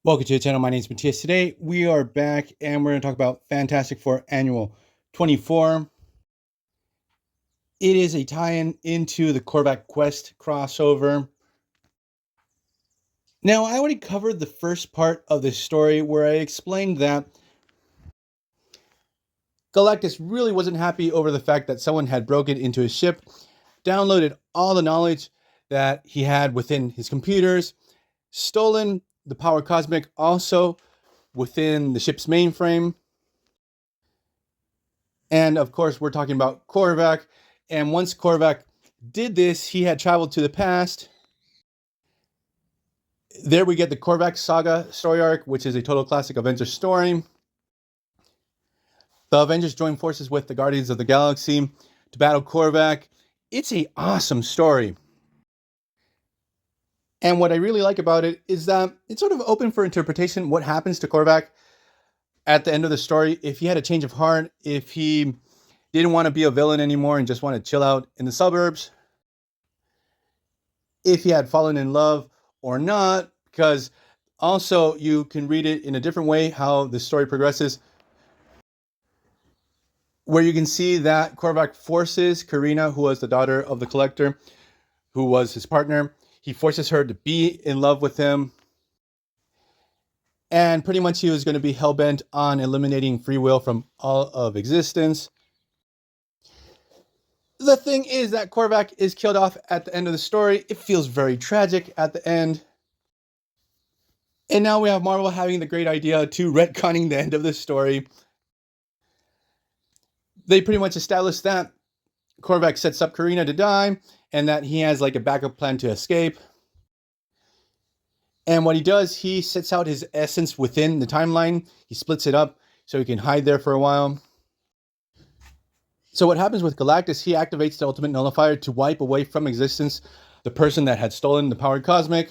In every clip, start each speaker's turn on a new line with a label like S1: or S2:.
S1: Welcome to the channel. My name is Matthias. Today we are back and we're going to talk about Fantastic Four Annual 24. It is a tie-in into the Korvac Quest crossover. Now, I already covered the first part of this story where I explained that Galactus really wasn't happy over the fact that someone had broken into his ship, downloaded all the knowledge that he had within his computers, stolen the power cosmic also within the ship's mainframe. And of course, we're talking about Korvac. And once Korvac did this, he had traveled to the past. There we get the Korvac saga story arc, which is a total classic Avengers story. The Avengers join forces with the Guardians of the Galaxy to battle Korvac. It's an awesome story. And what I really like about it is that it's sort of open for interpretation what happens to Korvac at the end of the story. If he had a change of heart, if he didn't want to be a villain anymore and just want to chill out in the suburbs, if he had fallen in love or not, because also you can read it in a different way how the story progresses, where you can see that Korvac forces Karina, who was the daughter of the collector, who was his partner, he forces her to be in love with him. And pretty much he was going to be hell-bent on eliminating free will from all of existence. The thing is that Korvac is killed off at the end of the story. It feels very tragic at the end. And now we have Marvel having the great idea to retconning the end of the story. They pretty much established that Korvac sets up Karina to die and that he has like a backup plan to escape. And what he does, he sets out his essence within the timeline. He splits it up so he can hide there for a while. So what happens with Galactus, he activates the ultimate nullifier to wipe away from existence the person that had stolen the powered cosmic.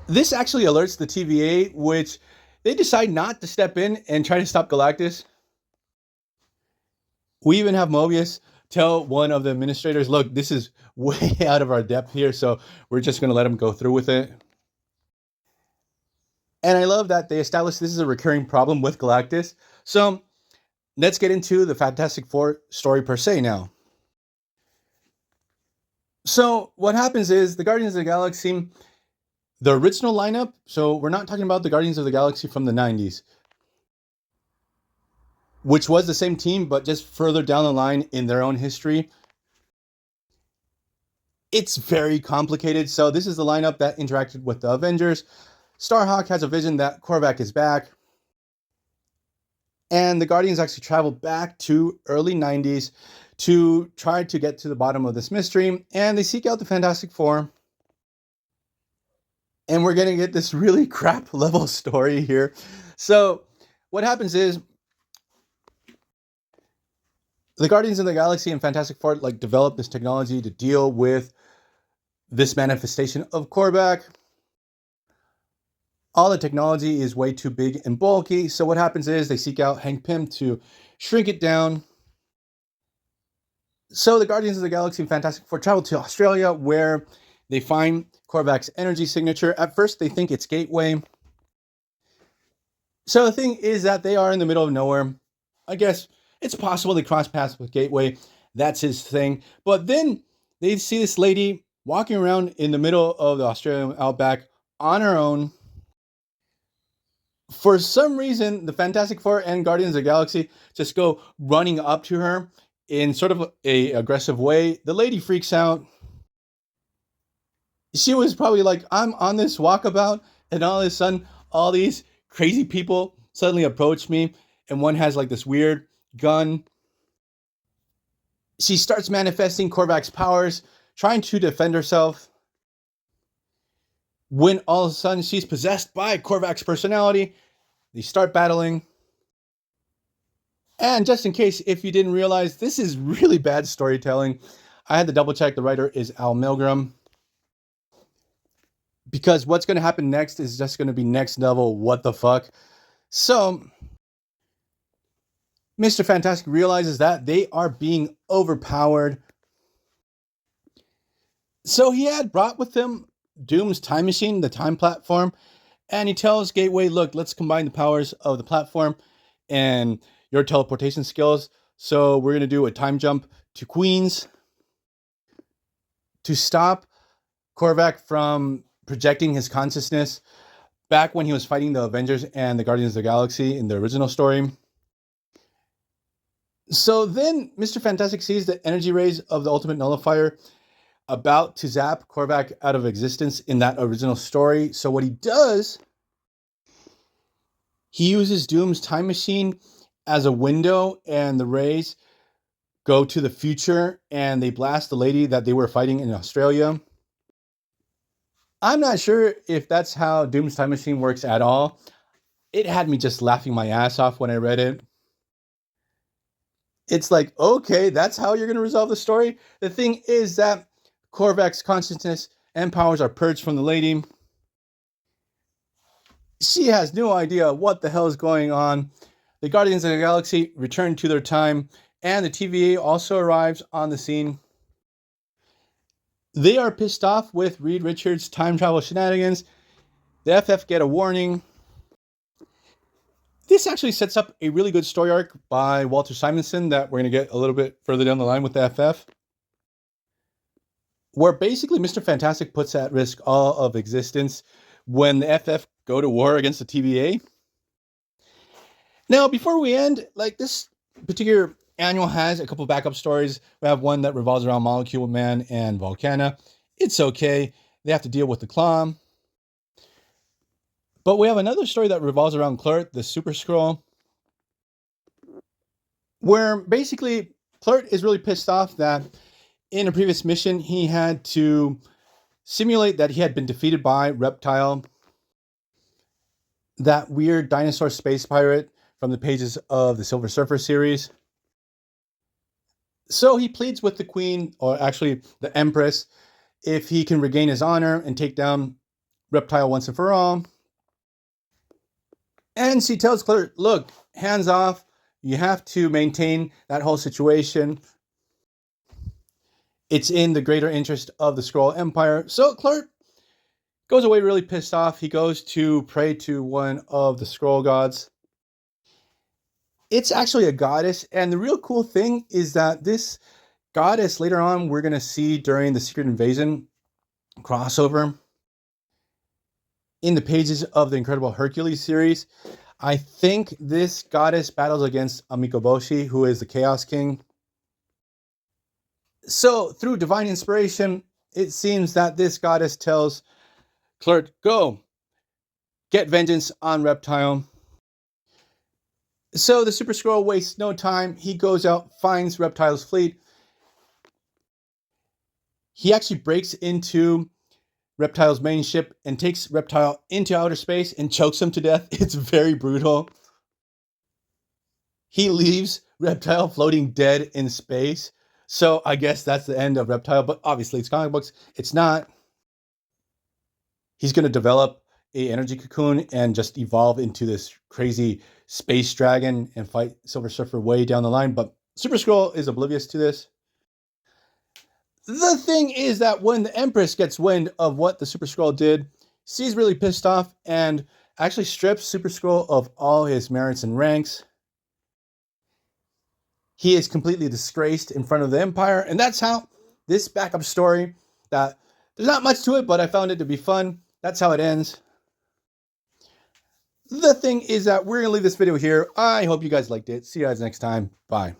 S1: This actually alerts the TVA, which they decide not to step in and try to stop Galactus. We even have Mobius tell one of the administrators, look, this is way out of our depth here, so we're just going to let him go through with it. And I love that they established this is a recurring problem with Galactus. So let's get into the Fantastic Four story per se now. So what happens is the Guardians of the Galaxy, the original lineup, so we're not talking about the Guardians of the Galaxy from the 90s, which was the same team, but just further down the line in their own history. It's very complicated. So this is the lineup that interacted with the Avengers. Starhawk has a vision that Korvac is back. And the Guardians actually travel back to early 90s to try to get to the bottom of this mystery. And they seek out the Fantastic Four. And we're going to get this really crap level story here. So what happens is the Guardians of the Galaxy and Fantastic Four like develop this technology to deal with this manifestation of Korvac. All the technology is way too big and bulky. So what happens is they seek out Hank Pym to shrink it down. So the Guardians of the Galaxy and Fantastic Four travel to Australia where they find Korvac's energy signature. At first they think it's Gateway. So the thing is that they are in the middle of nowhere. I guess it's possible they cross paths with Gateway. That's his thing. But then they see this lady walking around in the middle of the Australian outback on her own. For some reason, the Fantastic Four and Guardians of the Galaxy just go running up to her in sort of a aggressive way. The lady freaks out. She was probably like, I'm on this walkabout, and all of a sudden, all these crazy people suddenly approach me, and one has like this weird gun. She starts manifesting Korvac's powers, trying to defend herself. When all of a sudden she's possessed by Korvac's personality, they start battling. And just in case, if you didn't realize, this is really bad storytelling. I had to double check the writer is Al Milgram. Because what's going to happen next is just going to be next level what the fuck. So Mr. Fantastic realizes that they are being overpowered. So he had brought with him Doom's time machine, the time platform, and he tells Gateway, look, let's combine the powers of the platform and your teleportation skills. So we're going to do a time jump to Queens to stop Korvac from projecting his consciousness back when he was fighting the Avengers and the Guardians of the Galaxy in the original story. So then Mr. Fantastic sees the energy rays of the Ultimate Nullifier about to zap Korvac out of existence in that original story. So what he does, he uses Doom's time machine as a window, and the rays go to the future and they blast the lady that they were fighting in Australia. I'm not sure if that's how Doom's time machine works at all. It had me just laughing my ass off when I read it. It's like, okay, that's how you're going to resolve the story. The thing is that Korvac's consciousness and powers are purged from the lady. She has no idea what the hell is going on. The Guardians of the Galaxy return to their time, and the TVA also arrives on the scene. They are pissed off with Reed Richards' time travel shenanigans. The FF get a warning. This actually sets up a really good story arc by Walter Simonson that we're going to get a little bit further down the line with the FF, where basically Mr. Fantastic puts at risk all of existence when the FF go to war against the TVA. Now, before we end, like, this particular annual has a couple of backup stories. We have one that revolves around Molecule Man and Volcana. It's okay. They have to deal with the Claw. But we have another story that revolves around Kl'rt, the Super Skrull, where basically Kl'rt is really pissed off that in a previous mission, he had to simulate that he had been defeated by Reptile, that weird dinosaur space pirate from the pages of the Silver Surfer series. So he pleads with the Queen, or actually the Empress, if he can regain his honor and take down Reptile once and for all. And she tells Kl'rt, look, hands off. You have to maintain that whole situation. It's in the greater interest of the Skrull Empire. So Kl'rt goes away really pissed off. He goes to pray to one of the Skrull gods. It's actually a goddess. And the real cool thing is that this goddess, later on, we're going to see during the Secret Invasion crossover in the pages of the Incredible Hercules series. I think this goddess battles against Amikoboshi, who is the Chaos King. So, through divine inspiration, it seems that this goddess tells Kl'rt, go, get vengeance on Reptile. So, the Super Skrull wastes no time. He goes out, finds Reptile's fleet. He actually breaks into Reptile's main ship and takes Reptile into outer space and chokes him to death. It's very brutal. He leaves Reptile floating dead in space. So I guess that's the end of Reptile, but obviously it's comic books. It's not. He's going to develop a energy cocoon and just evolve into this crazy space dragon and fight Silver Surfer way down the line. But Super Skrull is oblivious to this. The thing is that when the Empress gets wind of what the Super Skrull did, she's really pissed off and actually strips Super Skrull of all his merits and ranks. He is completely disgraced in front of the Empire, and that's how this backup story, that there's not much to it, but I found it to be fun. That's how it ends. The thing is that we're going to leave this video here. I hope you guys liked it. See you guys next time. Bye.